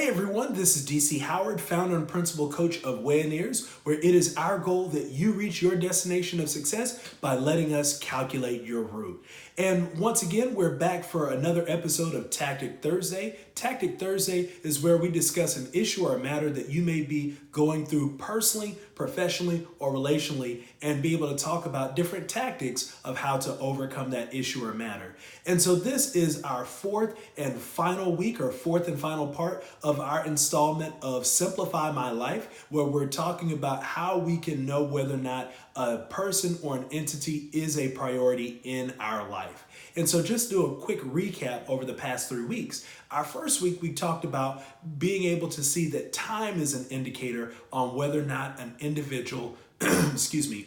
everyone, this is DC Howard, founder and principal coach of Wayineers, where it is our goal that you reach your destination of success by letting us calculate your route. And once again, we're back for another episode of Tactic Thursday. Tactic Thursday is where we discuss an issue or a matter that you may be going through personally, professionally, or relationally, and be able to talk about different tactics of how to overcome that issue or matter. And so this is our fourth and final part of our installment of Simplify My Life, where we're talking about how we can know whether or not a person or an entity is a priority in our life. And so just do a quick recap over the past 3 weeks. Our first week, we talked about being able to see that time is an indicator on whether or not an individual,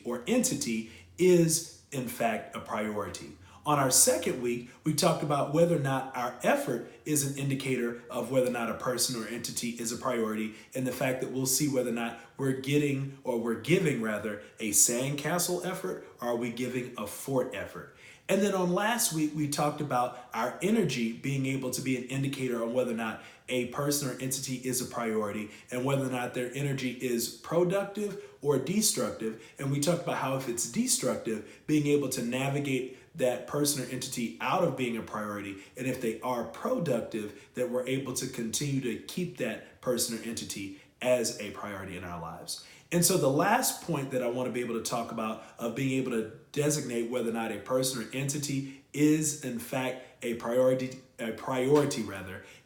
or entity is in fact a priority. On our second week, we talked about whether or not our effort is an indicator of whether or not a person or entity is a priority, and the fact that we'll see whether or not we're giving a sandcastle effort, or are we giving a fort effort. And then on last week, we talked about our energy being able to be an indicator on whether or not a person or entity is a priority and whether or not their energy is productive or destructive. And we talked about how if it's destructive, being able to navigate that person or entity out of being a priority. And if they are productive, that we're able to continue to keep that person or entity as a priority in our lives. And so the last point that I want to be able to talk about of being able to designate whether or not a person or entity is in fact a priority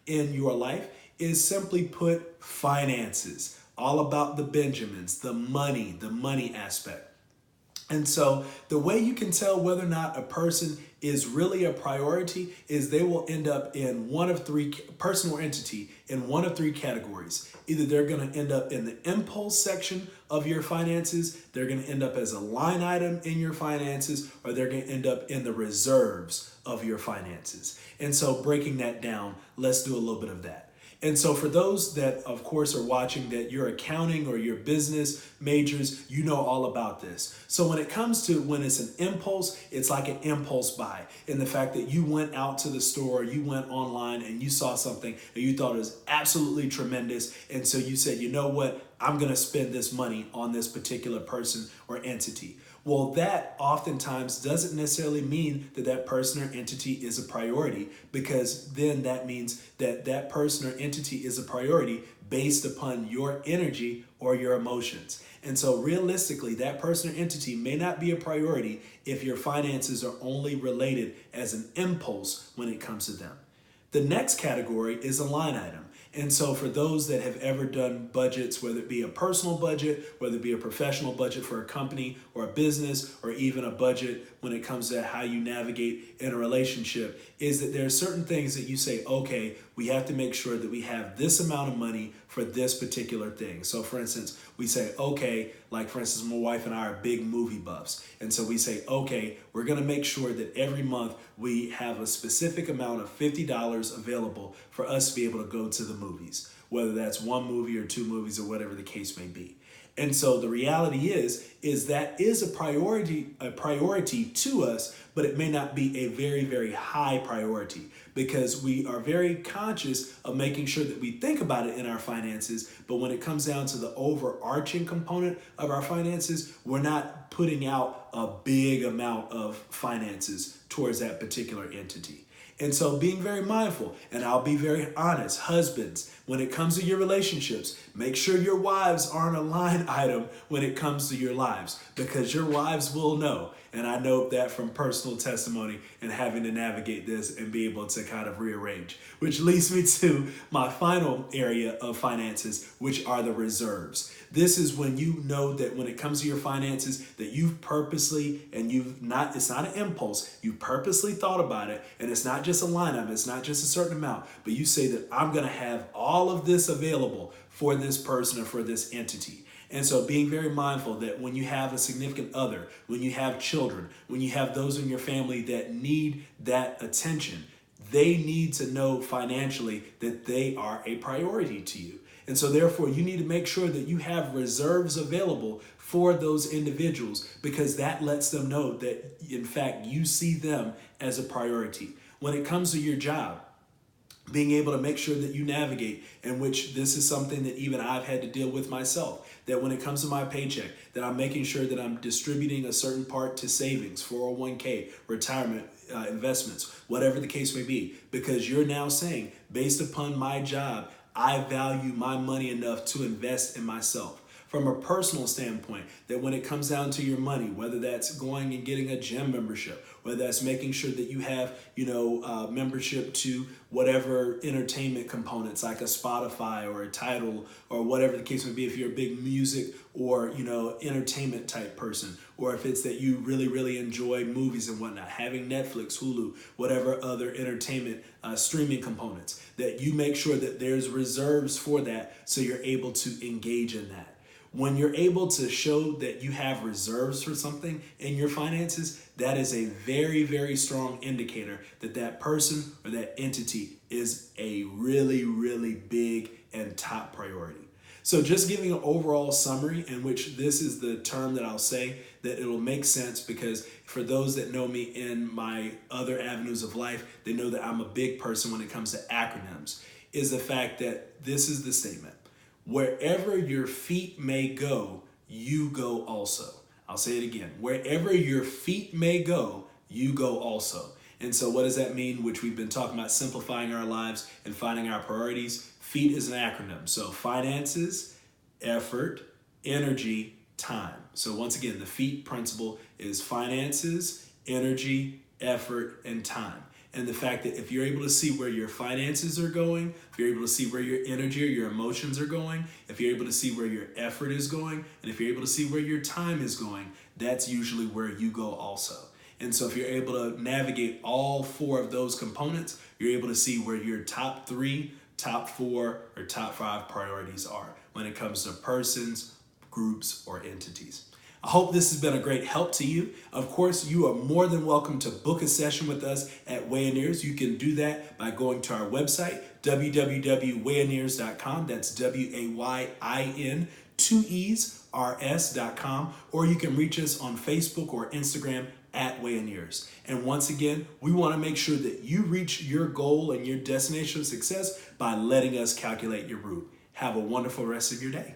in your life is simply put finances. All about the Benjamins, the money aspect. And so the way you can tell whether or not a person is really a priority is they will end up in one of three, person or entity, in one of three categories. Either they're going to end up in the impulse section of your finances, they're going to end up as a line item in your finances, or they're going to end up in the reserves of your finances. And so breaking that down, let's do a little bit of that. And so for those that, of course, are watching that you're accounting or you're business majors, you know all about this. So when it comes to when it's an impulse, it's like an impulse buy. In the fact that you went out to the store, you went online and you saw something and you thought it was absolutely tremendous. And so you said, you know what, I'm going to spend this money on this particular person or entity. Well, that oftentimes doesn't necessarily mean that that person or entity is a priority, because then that means that that person or entity is a priority based upon your energy or your emotions. And so realistically, that person or entity may not be a priority if your finances are only related as an impulse when it comes to them. The next category is a line item. And so for those that have ever done budgets, whether it be a personal budget, whether it be a professional budget for a company or a business, or even a budget when it comes to how you navigate in a relationship, is that there are certain things that you say, okay, we have to make sure that we have this amount of money for this particular thing. So for instance, we say, okay, like for instance, my wife and I are big movie buffs. And so we say, okay, we're going to make sure that every month we have a specific amount of $50 available for us to be able to go to the movies, whether that's one movie or two movies or whatever the case may be. And so the reality is that is a priority to us, but it may not be a very, very high priority, because we are very conscious of making sure that we think about it in our finances. But when it comes down to the overarching component of our finances, we're not putting out a big amount of finances towards that particular entity. And so being very mindful, and I'll be very honest, husbands, when it comes to your relationships, make sure your wives aren't a line item when it comes to your lives, because your wives will know. And I know that from personal testimony and having to navigate this and be able to kind of rearrange, which leads me to my final area of finances, which are the reserves. This is when you know that when it comes to your finances, that you've purposely, and it's not an impulse, you purposely thought about it, and it's not just a line item, it's not just a certain amount, but you say that I'm going to have all of this available for this person or for this entity. And so being very mindful that when you have a significant other, when you have children, when you have those in your family that need that attention, they need to know financially that they are a priority to you. And so therefore, you need to make sure that you have reserves available for those individuals, because that lets them know that, in fact, you see them as a priority. When it comes to your job, being able to make sure that you navigate, in which this is something that even I've had to deal with myself, that when it comes to my paycheck, that I'm making sure that I'm distributing a certain part to savings, 401k, retirement, investments, whatever the case may be, because you're now saying, based upon my job, I value my money enough to invest in myself. From a personal standpoint, that when it comes down to your money, whether that's going and getting a gym membership, whether that's making sure that you have, membership to whatever entertainment components like a Spotify or a Tidal or whatever the case may be, if you're a big music or, entertainment type person, or if it's that you really, really enjoy movies and whatnot, having Netflix, Hulu, whatever other entertainment streaming components, that you make sure that there's reserves for that so you're able to engage in that. When you're able to show that you have reserves for something in your finances, that is a very, very strong indicator that that person or that entity is a really, really big and top priority. So just giving an overall summary, in which this is the term that I'll say that it'll make sense, because for those that know me in my other avenues of life, they know that I'm a big person when it comes to acronyms, is the fact that this is the statement. Wherever your feet may go, you go also. I'll say it again. Wherever your feet may go, you go also. And so what does that mean? Which we've been talking about, simplifying our lives and finding our priorities. FEET is an acronym. So finances, effort, energy, time. So once again, the FEET principle is finances, energy, effort, and time. And the fact that if you're able to see where your finances are going, if you're able to see where your energy or your emotions are going, if you're able to see where your effort is going, and if you're able to see where your time is going, that's usually where you go also. And so if you're able to navigate all four of those components, you're able to see where your top 3, top 4, or top 5 priorities are when it comes to persons, groups, or entities. I hope this has been a great help to you. Of course, you are more than welcome to book a session with us at Wayineers. You can do that by going to our website, www.wayineers.com. That's WAYIN, 2 E's, RS.com. Or you can reach us on Facebook or Instagram at Wayineers. And once again, we want to make sure that you reach your goal and your destination of success by letting us calculate your route. Have a wonderful rest of your day.